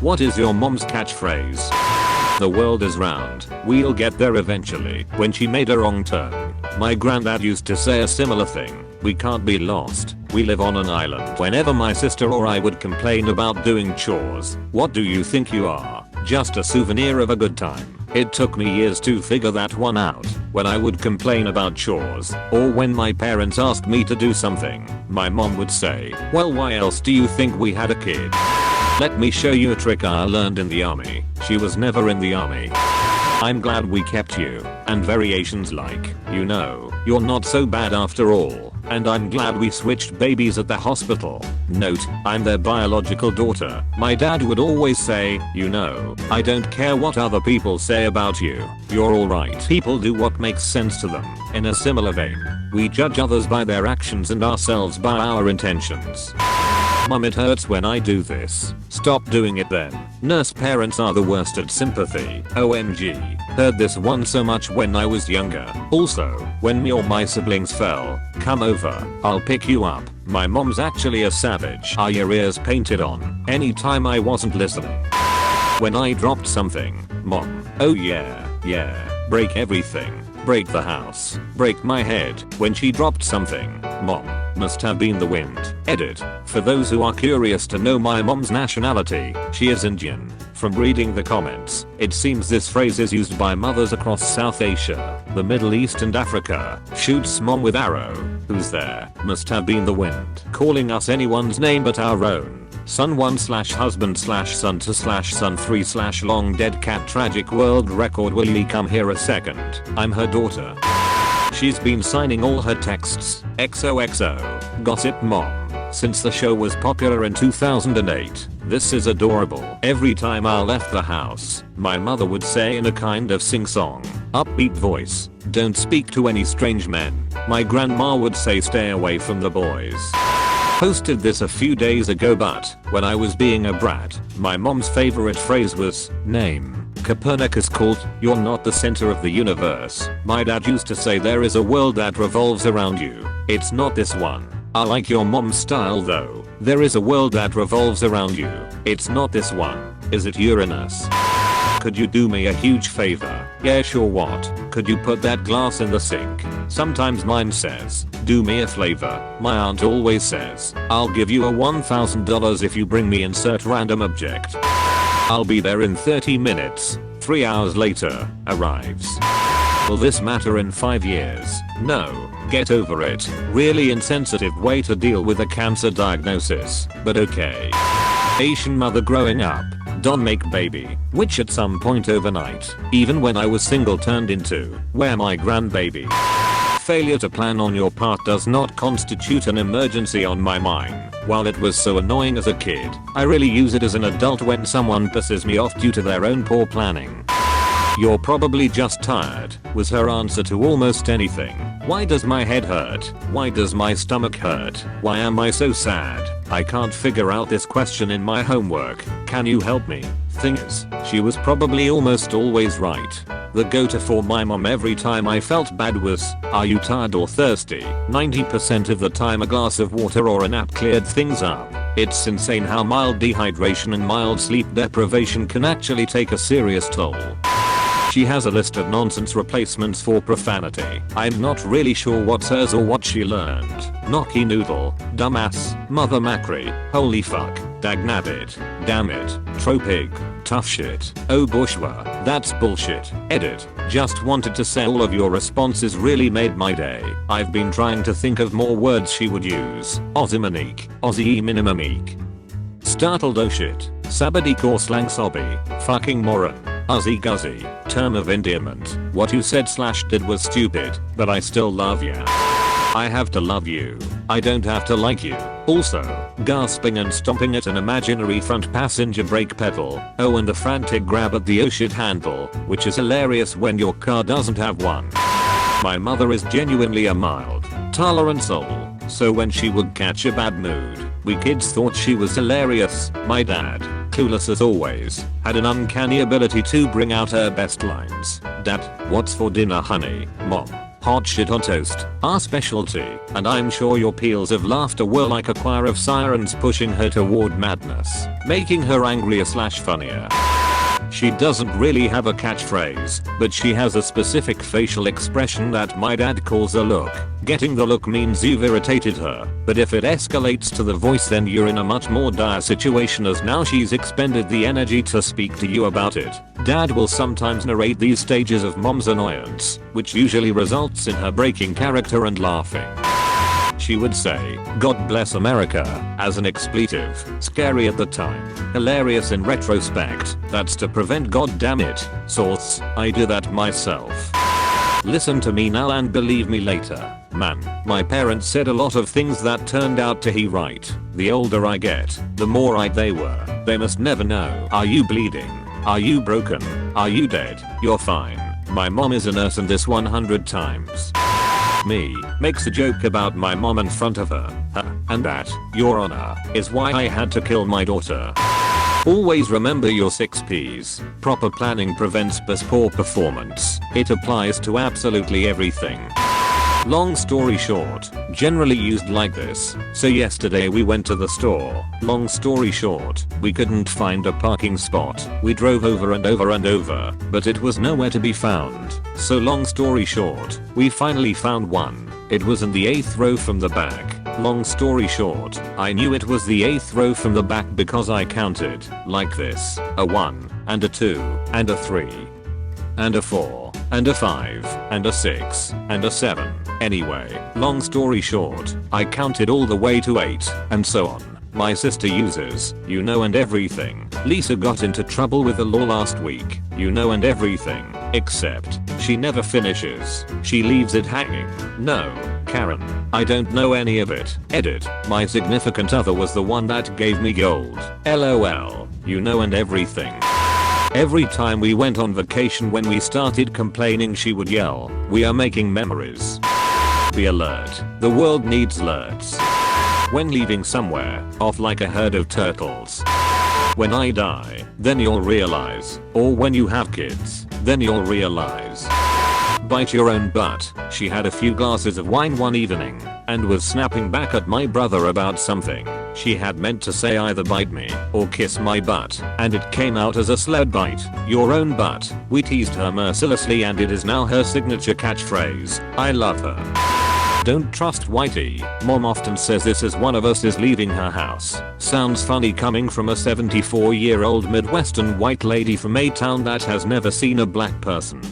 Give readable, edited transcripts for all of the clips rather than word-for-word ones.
What is your mom's catchphrase? The world is round, we'll get there eventually. When she made a wrong turn, my granddad used to say a similar thing. We can't be lost, we live on an island. Whenever my sister or I would complain about doing chores, what do you think you are? Just a souvenir of a good time. It took me years to figure that one out. When I would complain about chores, or when my parents asked me to do something, my mom would say, well, why else do you think we had a kid? Let me show you a trick I learned in the army. She was never in the army. I'm glad we kept you. And variations like, you know, you're not so bad after all. And I'm glad we switched babies at the hospital. Note, I'm their biological daughter. My dad would always say, you know, I don't care what other people say about you. You're alright. People do what makes sense to them. In a similar vein, we judge others by their actions and ourselves by our intentions. Mom, it hurts when I do this. Stop doing it then. Nurse parents are the worst at sympathy. OMG. Heard this one so much when I was younger. Also, when me or my siblings fell, come over, I'll pick you up. My mom's actually a savage. Are your ears painted on? Anytime I wasn't listening. When I dropped something, mom, oh yeah, break everything. Break the house. Break my head. When she dropped something, mom, must have been the wind. Edit. For those who are curious to know my mom's nationality, she is Indian. From reading the comments, it seems this phrase is used by mothers across South Asia, the Middle East and Africa. Shoots mom with arrow. Who's there? Must have been the wind. Calling us anyone's name but our own. Son 1/husband/son 2/son 3/long dead cat tragic world record. Will you come here a second? I'm her daughter. She's been signing all her texts. XOXO. Gossip mom. Since the show was popular in 2008. This is adorable. Every time I left the house, my mother would say in a kind of sing-song, upbeat voice, don't speak to any strange men. My grandma would say stay away from the boys. Posted this a few days ago, but when I was being a brat, my mom's favorite phrase was, name. Copernicus called, you're not the center of the universe. My dad used to say there is a world that revolves around you. It's not this one. I like your mom's style though. There is a world that revolves around you. It's not this one. Is it Uranus? Could you do me a huge favor? Yeah, sure. What? Could you put that glass in the sink? Sometimes mine says, do me a flavor. My aunt always says, I'll give you a $1,000 if you bring me insert random object. I'll be there in 30 minutes. 3 hours later, arrives. Will this matter in 5 years? No. Get over it. Really insensitive way to deal with a cancer diagnosis, but okay. Asian mother growing up. Don't make baby, which at some point overnight, even when I was single, turned into, where my grandbaby. Failure to plan on your part does not constitute an emergency on my mind. While it was so annoying as a kid, I really use it as an adult when someone pisses me off due to their own poor planning. You're probably just tired, was her answer to almost anything. Why does my head hurt? Why does my stomach hurt? Why am I so sad? I can't figure out this question in my homework. Can you help me? Thing is, she was probably almost always right. The go-to for my mom every time I felt bad was, are you tired or thirsty? 90% of the time a glass of water or a nap cleared things up. It's insane how mild dehydration and mild sleep deprivation can actually take a serious toll. She has a list of nonsense replacements for profanity. I'm not really sure what's hers or what she learned. Knocky noodle, dumbass, mother macri, holy fuck, dagnabbit, damn it, tropig, tough shit, oh bourgeois, that's bullshit. Edit. Just wanted to say all of your responses really made my day. I've been trying to think of more words she would use. Ozymanik, Aussie minimumik. Startled, oh shit, sabadi core slang sobby, fucking moron. Uzzy guzzy, term of endearment. What you said/did was stupid, but I still love ya. I have to love you. I don't have to like you. Also, gasping and stomping at an imaginary front passenger brake pedal. Oh, and the frantic grab at the oh shit handle, which is hilarious when your car doesn't have one. My mother is genuinely a mild, tolerant soul, so when she would catch a bad mood, we kids thought she was hilarious. My dad, clueless as always, had an uncanny ability to bring out her best lines. Dad, what's for dinner honey? Mom, Hot shit on toast, our specialty, and I'm sure your peals of laughter were like a choir of sirens pushing her toward madness, making her angrier/funnier. She doesn't really have a catchphrase, but she has a specific facial expression that my dad calls a look. Getting the look means you've irritated her, but if it escalates to the voice then you're in a much more dire situation as now she's expended the energy to speak to you about it. Dad will sometimes narrate these stages of mom's annoyance, which usually results in her breaking character and laughing. She would say, "God bless America," as an expletive, scary at the time, hilarious in retrospect, that's to prevent goddamn it. Source, I do that myself. Listen to me now and believe me later. Man, my parents said a lot of things that turned out to be right. The older I get, the more right they were. They must never know. Are you bleeding? Are you broken? Are you dead? You're fine. My mom is a nurse and this 100 times. Me, makes a joke about my mom in front of her, and that, Your Honor, is why I had to kill my daughter. Always remember your 6 P's. Proper planning prevents poor performance. It applies to absolutely everything. Long story short, generally used like this. So yesterday we went to the store. Long story short, we couldn't find a parking spot. We drove over and over and over, but it was nowhere to be found. So long story short, we finally found one. It was in the 8th row from the back. Long story short, I knew it was the 8th row from the back because I counted, like this, a 1, and a 2, and a 3, and a 4, and a 5, and a 6, and a 7. Anyway, long story short, I counted all the way to 8, and so on. My sister uses, you know and everything. Lisa got into trouble with the law last week. You know and everything. Except, she never finishes. She leaves it hanging. No, Karen, I don't know any of it. Edit. My significant other was the one that gave me gold. LOL. You know and everything. Every time we went on vacation when we started complaining she would yell, "We are making memories." Be alert. The world needs alerts. When leaving somewhere, off like a herd of turtles. When I die, then you'll realize. Or when you have kids, then you'll realize. Bite your own butt. She had a few glasses of wine one evening, and was snapping back at my brother about something. She had meant to say either bite me, or kiss my butt, and it came out as a slurred bite your own butt. We teased her mercilessly and it is now her signature catchphrase. I love her. Don't trust Whitey. Mom often says this as one of us is leaving her house. Sounds funny coming from a 74-year-old Midwestern white lady from a town that has never seen a black person.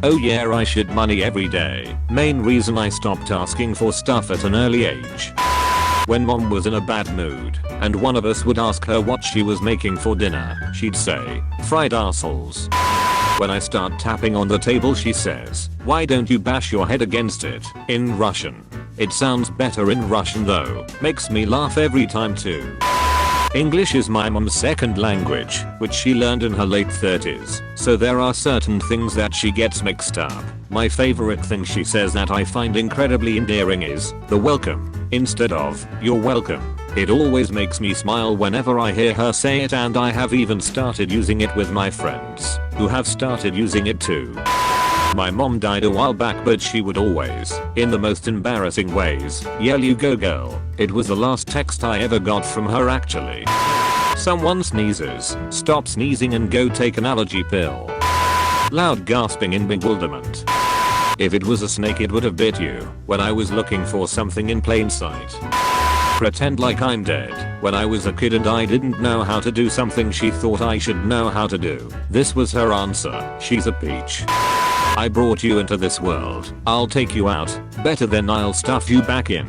Oh yeah, I shit money every day. Main reason I stopped asking for stuff at an early age. When mom was in a bad mood, and one of us would ask her what she was making for dinner, she'd say, "Fried assholes." When I start tapping on the table she says, "Why don't you bash your head against it?" in Russian. It sounds better in Russian though. Makes me laugh every time too. English is my mom's second language, which she learned in her late 30s, so there are certain things that she gets mixed up. My favorite thing she says that I find incredibly endearing is, "the welcome," instead of, "you're welcome." It always makes me smile whenever I hear her say it, and I have even started using it with my friends, who have started using it too. My mom died a while back, but she would always, in the most embarrassing ways, yell, "You go girl." It was the last text I ever got from her actually. Someone sneezes, stop sneezing and go take an allergy pill. Loud gasping in bewilderment. If it was a snake it would have bit you, when I was looking for something in plain sight. Pretend like I'm dead. When I was a kid and I didn't know how to do something she thought I should know how to do. This was her answer. She's a peach. I brought you into this world. I'll take you out. Better than I'll stuff you back in.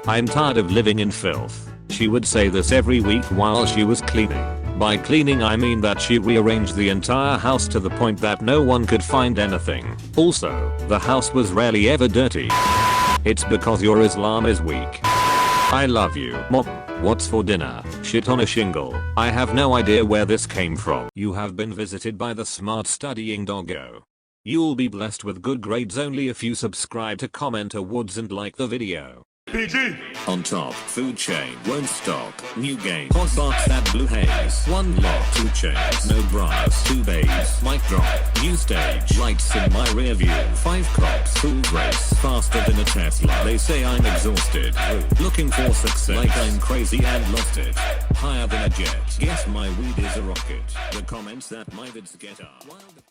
I'm tired of living in filth. She would say this every week while she was cleaning. By cleaning I mean that she rearranged the entire house to the point that no one could find anything. Also, the house was rarely ever dirty. It's because your Islam is weak. I love you, Mom. What's for dinner? Shit on a shingle. I have no idea where this came from. You have been visited by the smart studying doggo. You'll be blessed with good grades only if you subscribe to comment awards and like the video. PG. On top, food chain, won't stop. New game, hot box that blue haze. One lock, 2 chains, no bras, 2 babes. Mic drop, new stage, lights in my rear view. 5 cops, full race, faster than a Tesla. They say I'm exhausted, looking for success, like I'm crazy and lost it. Higher than a jet, guess my weed is a rocket. The comments that my vids get are wild.